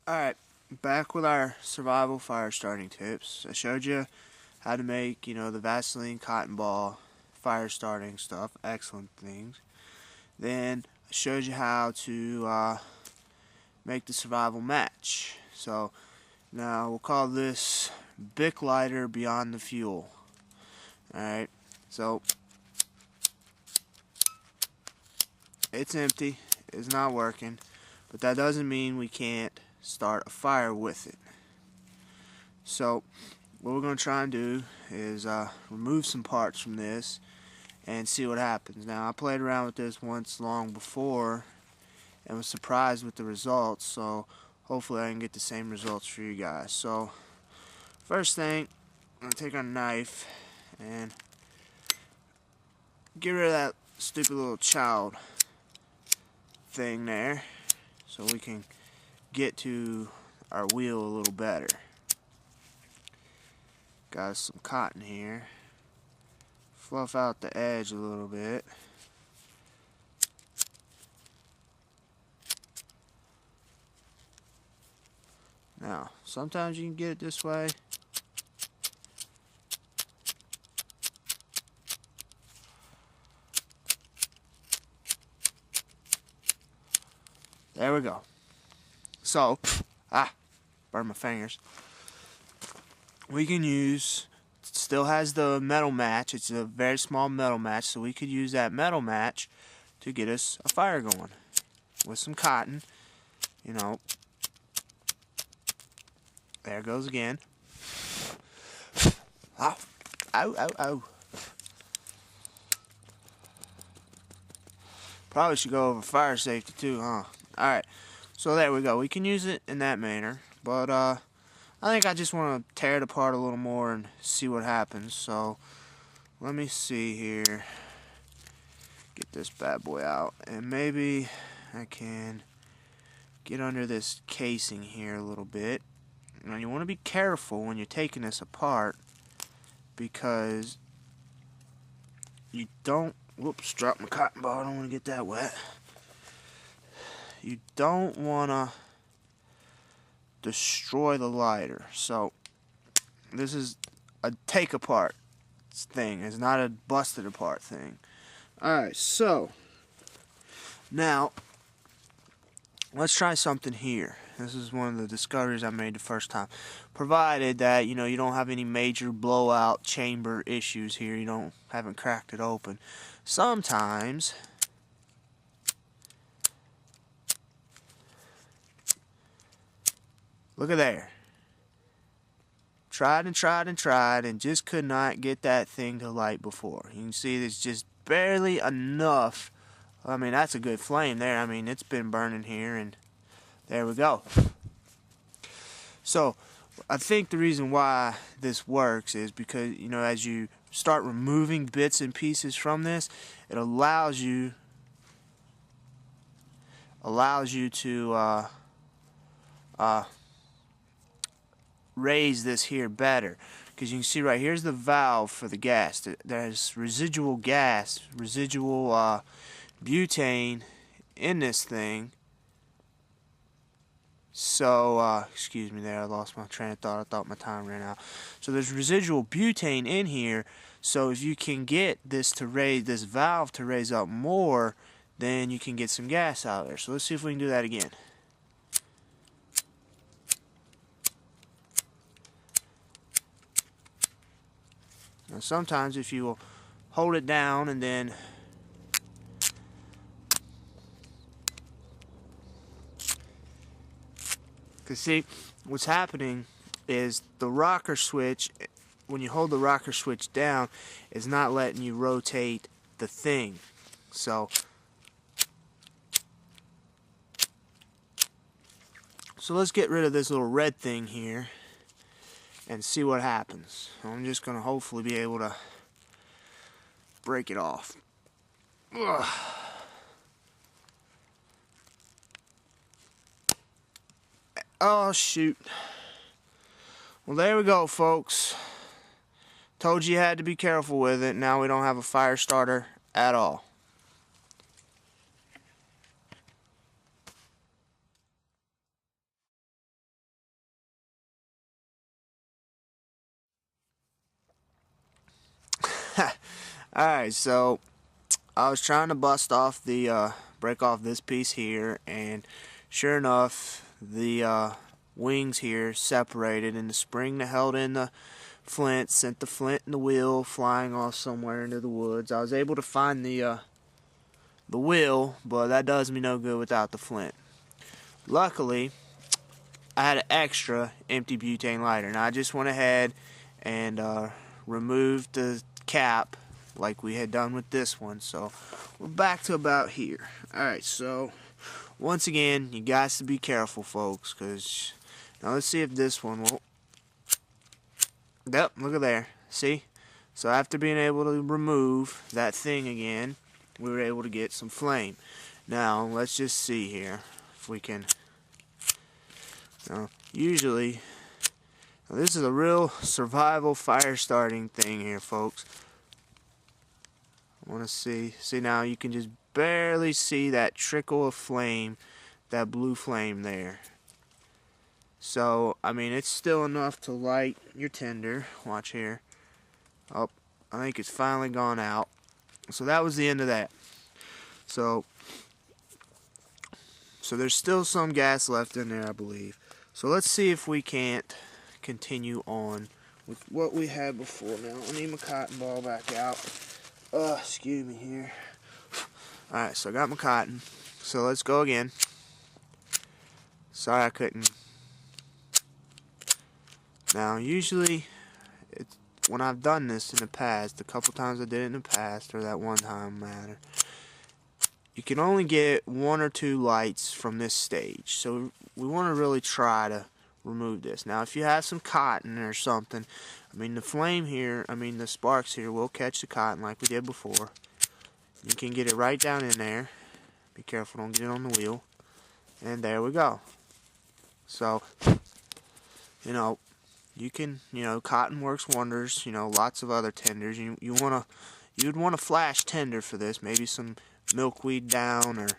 Alright, back with our survival fire starting tips. I showed you how to make, the Vaseline cotton ball fire starting stuff. Excellent things. Then I showed you how to make the survival match. So now we'll call this Bic lighter beyond the fuel. Alright, so it's empty. It's not working. But that doesn't mean we can't start a fire with it. So what we're going to try and do is remove some parts from this and see what happens. Now, I played around with this once long before and was surprised with the results, so hopefully I can get the same results for you guys. So first thing, I'm going to take our knife and get rid of that stupid little child thing there so we can get to our wheel a little better. Got some cotton here. Fluff out the edge a little bit. Now, sometimes you can get it this way. There we go. So, burned my fingers. We can use, it still has the metal match. It's a very small metal match, so we could use that metal match to get us a fire going with some cotton. There it goes again. Ow, ow, ow, ow. Probably should go over fire safety too, huh? Alright, so there we go. We can use it in that manner, but I think I just want to tear it apart a little more and see what happens. So let me see here. Get this bad boy out, and maybe I can get under this casing here a little bit. Now you want to be careful when you're taking this apart because you don't, whoops, dropped my cotton ball, I don't want to get that wet. You don't want to destroy the lighter. So this is a take apart thing. It's not a busted apart thing. Alright, so now let's try something here. This is one of the discoveries I made the first time. Provided that you don't have any major blowout chamber issues here. You haven't cracked it open. Sometimes look at there. Tried and tried and tried and just could not get that thing to light before. You can see there's just barely enough. I mean, that's a good flame there. I mean, it's been burning here, and there we go. So I think the reason why this works is because, as you start removing bits and pieces from this, it allows you to raise this here better, because you can see right here's the valve for the gas. There's residual gas, residual butane in this thing. So excuse me there, I lost my train of thought. I thought my time ran out. So there's residual butane in here, so if you can get this valve to raise up more, then you can get some gas out there. So let's see if we can do that again. Now sometimes if you will hold it down and then see what's happening is the rocker switch, when you hold the rocker switch down, is not letting you rotate the thing. So let's get rid of this little red thing here and see what happens. I'm just going to hopefully be able to break it off. Ugh. Oh, shoot. Well, there we go, folks. Told you had to be careful with it. Now we don't have a fire starter at all. Alright, so I was trying to bust off the break off this piece here, and sure enough the wings here separated, and the spring that held in the flint sent the flint and the wheel flying off somewhere into the woods. I was able to find the wheel, but that does me no good without the flint. Luckily, I had an extra empty butane lighter, and I just went ahead and removed the cap like we had done with this one. So we're back to about here. Alright, so once again, you guys to be careful, folks, because now let's see if this one will. Yep, look at there. See? So after being able to remove that thing again, we were able to get some flame. Now let's just see here if we can. Now, usually, now this is a real survival fire starting thing here, folks. I want to see now you can just barely see that trickle of flame, that blue flame there. So, I mean, it's still enough to light your tinder. Watch here. Oh, I think it's finally gone out. So that was the end of that. So there's still some gas left in there, I believe. So let's see if we can't continue on with what we had before. Now, I need my cotton ball back out. Excuse me here. Alright, so I got my cotton. So let's go again. Sorry I couldn't. Now, usually, when I've done this in the past, a couple times I did it in the past, or that one time matter, you can only get 1 or 2 lights from this stage. So we want to really try to remove this. Now, if you have some cotton or something, I mean, the flame here, I mean, the sparks here will catch the cotton like we did before. You can get it right down in there. Be careful, don't get it on the wheel. And there we go. So, you know, you can, cotton works wonders. Lots of other tenders. You'd want a flash tender for this. Maybe some milkweed down or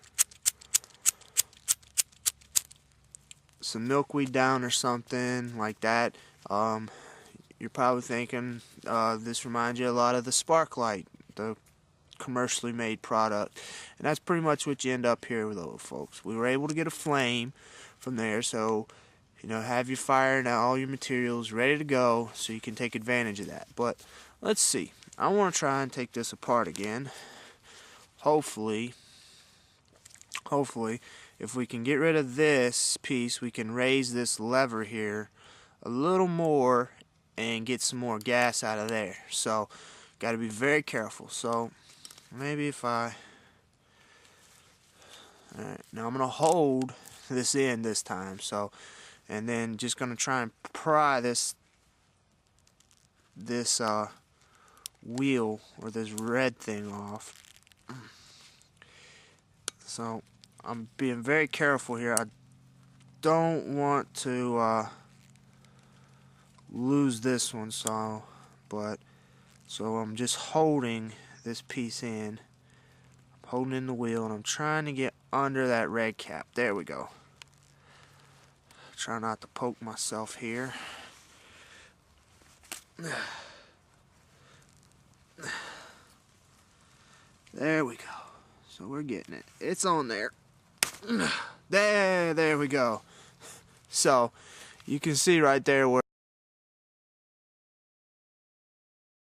something like that. You're probably thinking this reminds you a lot of the Sparklight, the commercially made product, and that's pretty much what you end up here though, folks. We were able to get a flame from there, so have your fire and all your materials ready to go so you can take advantage of that. But let's see, I want to try and take this apart again. Hopefully if we can get rid of this piece, we can raise this lever here a little more and get some more gas out of there. So got to be very careful. So maybe if I alright, now I'm gonna hold this in this time, so, and then just gonna try and pry this wheel or this red thing off. So I'm being very careful here. I don't want to lose this one, so I'm just holding this piece in. I'm holding in the wheel, and I'm trying to get under that red cap. There we go. Try not to poke myself here. There we go. So we're getting it. It's on there. There we go. So you can see right there where